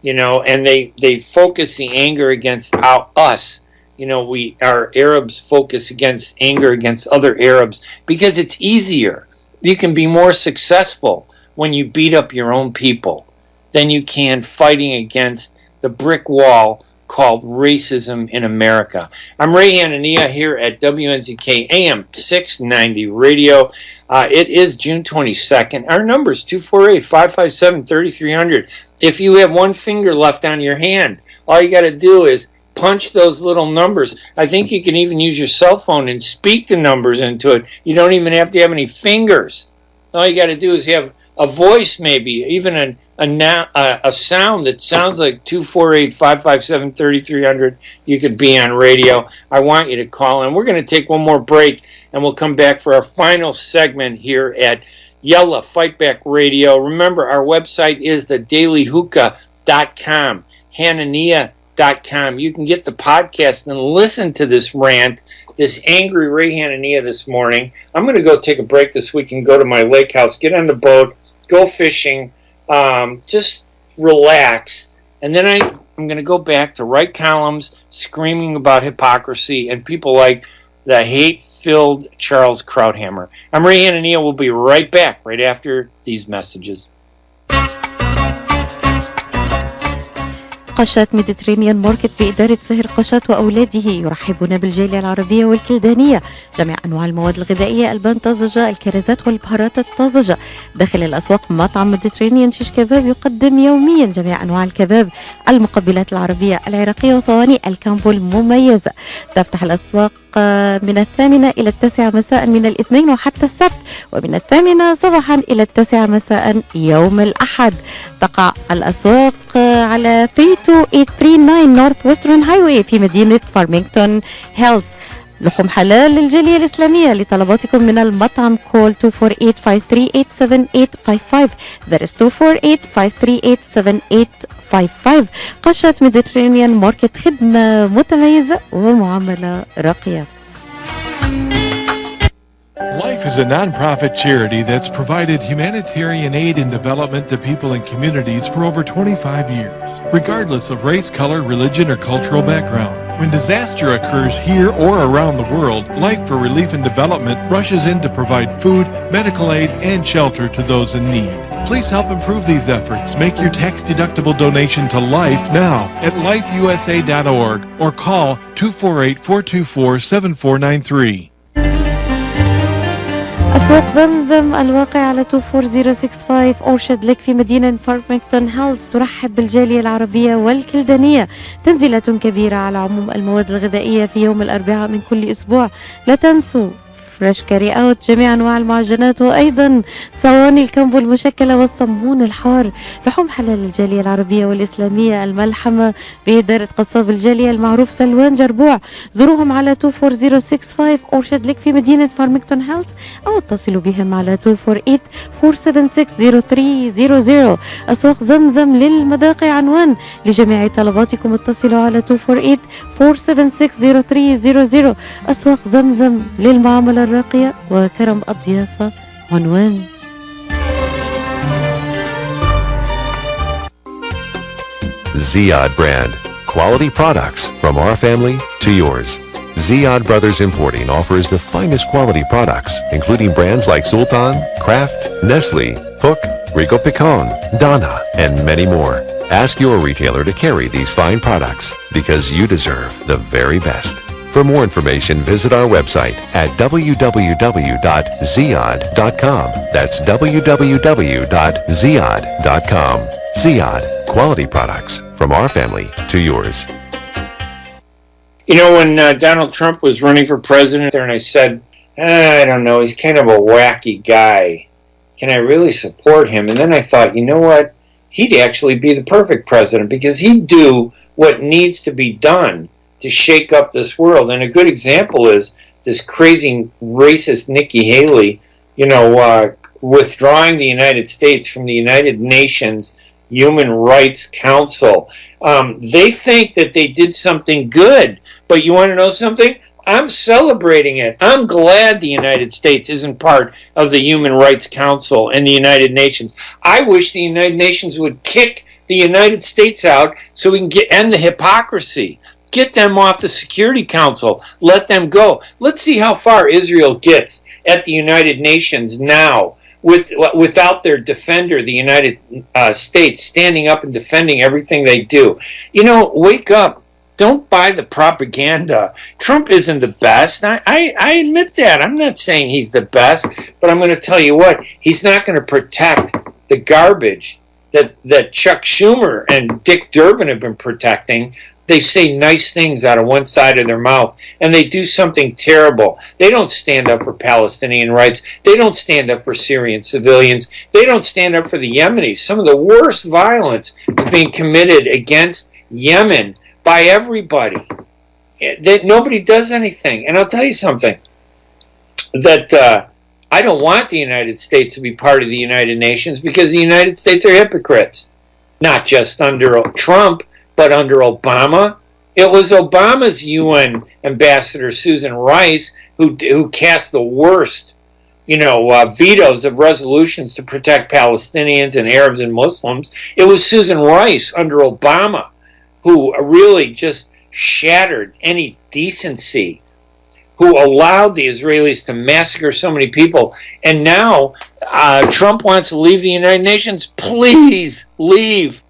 and they focus the anger against us. Our Arabs focus against anger against other Arabs because it's easier. You can be more successful when you beat up your own people than you can fighting against the brick wall called racism in America. I'm Ray Hanania here at WNZK AM 690 Radio. It is June 22nd. Our number is 248-557-3300. If you have one finger left on your hand, all you got to do is punch those little numbers. I think you can even use your cell phone and speak the numbers into it. You don't even have to have any fingers. All you got to do is have a voice, maybe even a sound that sounds like 248-557-3300. You could be on radio. I want you to call in. We're going to take one more break, and we'll come back for our final segment here at Yalla Fight Back Radio. Remember, our website is thedailyhookah.com, Hanania.com. You can get the podcast and listen to this rant, this angry Ray Hanania this morning. I'm going to go take a break this week and go to my lake house, get on the boat, go fishing, just relax. And then I'm going to go back to write columns screaming about hypocrisy and people like the hate-filled Chalres Krauthammer. I'm Ray Hanania. We'll be right back right after these messages. قشات ميديترينيان ماركت بإدارة سهر قشات وأولاده يرحبون بالجالية العربية والكلدانية. جميع أنواع المواد الغذائية، البان طازجة، الكرزات والبهارات الطازجة. داخل الأسواق مطعم ميديترينيان شيش كباب يقدم يوميا جميع أنواع الكباب، المقبلات العربية العراقية وصواني الكامبو المميزة. تفتح الأسواق من 8 إلى 9 مساء من الاثنين وحتى السبت، ومن 8 صباحا إلى 9 مساء يوم الأحد. تقع الأسواق على 32839 نورث ويسترن هايوي في مدينة فارمينغتون هيلز. لحوم حلال للجالية الإسلامية. لطلباتكم من المطعم كول 248-538-7855. That is 248-538-7855. قشة ميديترينيان ماركت، خدمة متميزة ومعاملة راقية. Life is a nonprofit charity that's provided humanitarian aid and development to people and communities for over 25 years, regardless of race, color, religion, or cultural background. When disaster occurs here or around the world, Life for Relief and Development rushes in to provide food, medical aid, and shelter to those in need. Please help improve these efforts. Make your tax-deductible donation to Life now at lifeusa.org or call 248-424-7493. أسواق زمزم الواقع على 24065 أورشد لك في مدينة فارمington هيلز ترحب بالجالية العربية والكلدانية. تنزيلات كبيرة على عموم المواد الغذائية في يوم الأربعاء من كل أسبوع. لا تنسوا فريش كاري اوت، جميع انواع المعجنات، وايضا صواني الكامبو المشكله والصمون الحار، لحوم حلال الجاليه العربيه والاسلاميه الملحمه باداره قصاب الجاليه المعروف سلوان جربوع. زوروهم على 24065 اورشد لك في مدينه فارمington هيلز او اتصلوا بهم على 248-476-0300. اسواق زمزم للمذاقي عنوان لجميع طلباتكم، اتصلوا على 248-476-0300. اسواق زمزم للمعامله الراقية وكرم الضيافة عنوان. Ziyad brand. Quality products from our family to yours. Ziyad Brothers Importing offers the finest quality products, including brands like Sultan, Kraft, Nestle, Hook, Rico Picon, Donna, and many more. Ask your retailer to carry these fine products because you deserve the very best. For more information, visit our website at www.ziyad.com. That's www.ziyad.com. Ziyad, quality products from our family to yours. You know, when Donald Trump was running for president there, and I said, I don't know, he's kind of a wacky guy. Can I really support him? And then I thought, you know what? He'd actually be the perfect president because he'd do what needs to be done to shake up this world. And a good example is this crazy racist Nikki Haley, withdrawing the United States from the United Nations Human Rights Council. They think that they did something good, but you want to know something? I'm celebrating it. I'm glad the United States isn't part of the Human Rights Council and the United Nations. I wish the United Nations would kick the United States out so we can end the hypocrisy. Get them off the Security Council. Let them go. Let's see how far Israel gets at the United Nations now without their defender, the United States, standing up and defending everything they do. Wake up. Don't buy the propaganda. Trump isn't the best. I admit that. I'm not saying he's the best, but I'm going to tell you what. He's not going to protect the garbage that Chuck Schumer and Dick Durbin have been protecting. They say nice things out of one side of their mouth, and they do something terrible. They don't stand up for Palestinian rights. They don't stand up for Syrian civilians. They don't stand up for the Yemenis. Some of the worst violence is being committed against Yemen by everybody. Nobody does anything. And I'll tell you something, that I don't want the United States to be part of the United Nations because the United States are hypocrites. Not just under Trump, but under Obama. It was Obama's UN ambassador, Susan Rice, who cast the worst, vetoes of resolutions to protect Palestinians and Arabs and Muslims. It was Susan Rice under Obama who really just shattered any decency, who allowed the Israelis to massacre so many people. And now Trump wants to leave the United Nations. Please leave.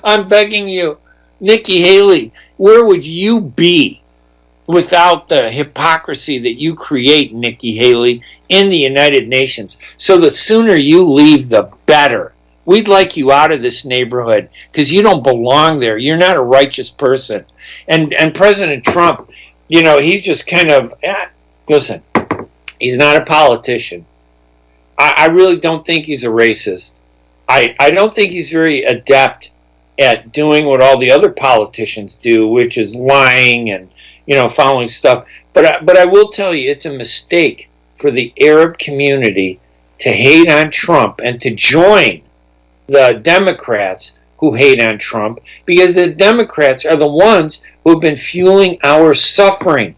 I'm begging you. Nikki Haley, where would you be without the hypocrisy that you create, Nikki Haley, in the United Nations? So the sooner you leave, the better. We'd like you out of this neighborhood because you don't belong there. You're not a righteous person. And President Trump, he's just kind of, listen, he's not a politician. I really don't think he's a racist. I don't think he's very adept at doing what all the other politicians do, which is lying and, following stuff. But I will tell you, it's a mistake for the Arab community to hate on Trump and to join the Democrats who hate on Trump, because the Democrats are the ones who have been fueling our suffering.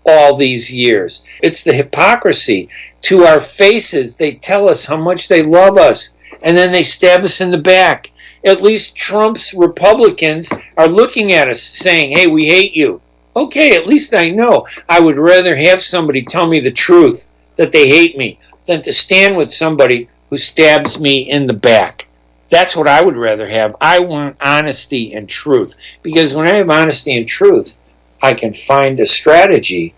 all these years. It's the hypocrisy. To our faces, they tell us how much they love us, and then they stab us in the back. At least Trump's Republicans are looking at us saying, hey, we hate you. Okay, at least I know. I would rather have somebody tell me the truth that they hate me than to stand with somebody who stabs me in the back. That's what I would rather have. I want honesty and truth, because when I have honesty and truth, I can find a strategy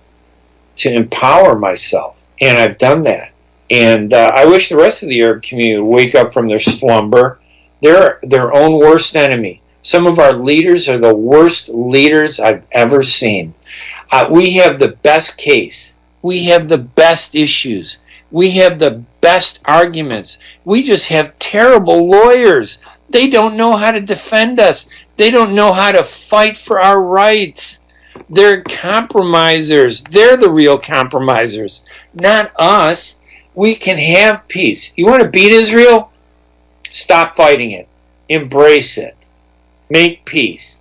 to empower myself, and I've done that. And I wish the rest of the Arab community would wake up from their slumber. They're their own worst enemy. Some of our leaders are the worst leaders I've ever seen. We have the best case. We have the best issues. We have the best arguments. We just have terrible lawyers. They don't know how to defend us. They don't know how to fight for our rights. They're compromisers. They're the real compromisers, not us. We can have peace. You want to beat Israel? Stop fighting it. Embrace it. Make peace.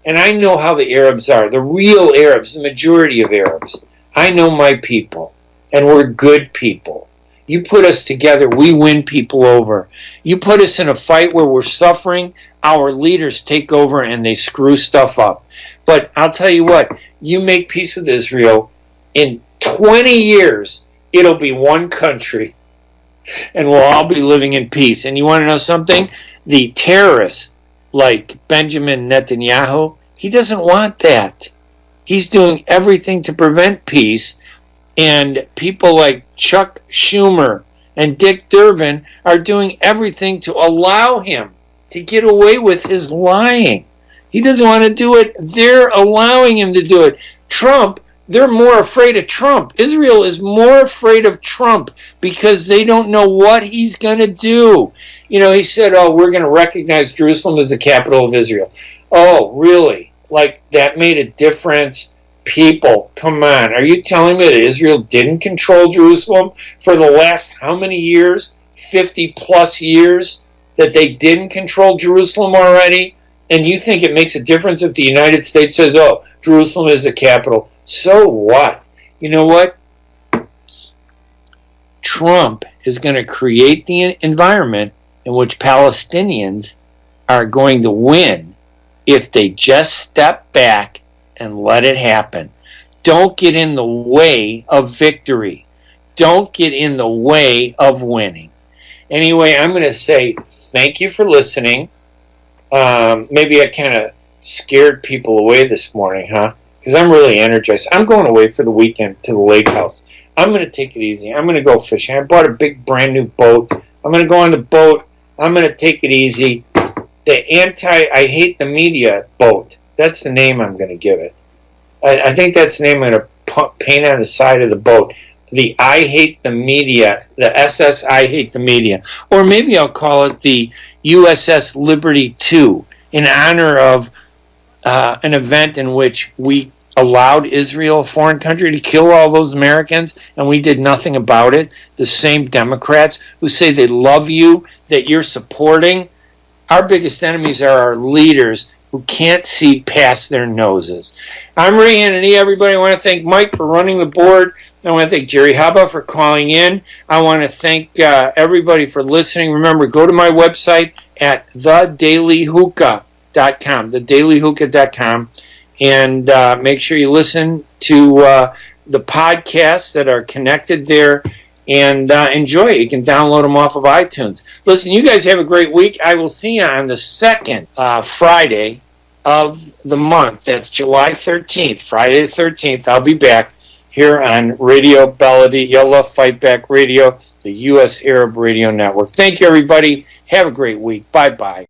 And I know how the Arabs are, the real Arabs, the majority of Arabs. I know my people, and we're good people. You put us together, we win people over. You put us in a fight where we're suffering, our leaders take over and they screw stuff up. But I'll tell you what, you make peace with Israel, in 20 years, it'll be one country, and we'll all be living in peace. And you want to know something? The terrorists, like Benjamin Netanyahu, he doesn't want that. He's doing everything to prevent peace, and people like Chuck Schumer and Dick Durbin are doing everything to allow him to get away with his lying. He doesn't want to do it. They're allowing him to do it. Trump, they're more afraid of Trump. Israel is more afraid of Trump because they don't know what he's going to do. You know, he said, oh, we're going to recognize Jerusalem as the capital of Israel. Oh, really? Like, that made a difference? People, come on. Are you telling me that Israel didn't control Jerusalem for the last how many years? 50 plus years that they didn't control Jerusalem already? And you think it makes a difference if the United States says, oh, Jerusalem is the capital? So what? You know what? Trump is going to create the environment in which Palestinians are going to win if they just step back and let it happen. Don't get in the way of victory. Don't get in the way of winning. Anyway, I'm going to say thank you for listening. Maybe I kind of scared people away this morning, huh? Because I'm really energized. I'm going away for the weekend to the lake house. I'm going to take it easy. I'm going to go fishing. I bought a big brand new boat. I'm going to go on the boat. I'm going to take it easy. The I hate the media boat. That's the name I'm going to give it. I think that's the name I'm going to paint on the side of the boat. The I hate the media, the SS I hate the media. Or maybe I'll call it the USS Liberty II in honor of an event in which we allowed Israel, a foreign country, to kill all those Americans, and we did nothing about it. The same Democrats who say they love you, that you're supporting. Our biggest enemies are our leaders who can't see past their noses. I'm Ray Hanania, everybody. I want to thank Mike for running the board. I want to thank Jerry Haba for calling in. I want to thank everybody for listening. Remember, go to my website at thedailyhookah.com, thedailyhookah.com, and make sure you listen to the podcasts that are connected there, and enjoy it. You can download them off of iTunes. Listen, you guys have a great week. I will see you on the second Friday of the month. That's July 13th, Friday the 13th. I'll be back here on Radio Baladi, Yalla Fight Back Radio, the U.S. Arab Radio Network. Thank you, everybody. Have a great week. Bye-bye.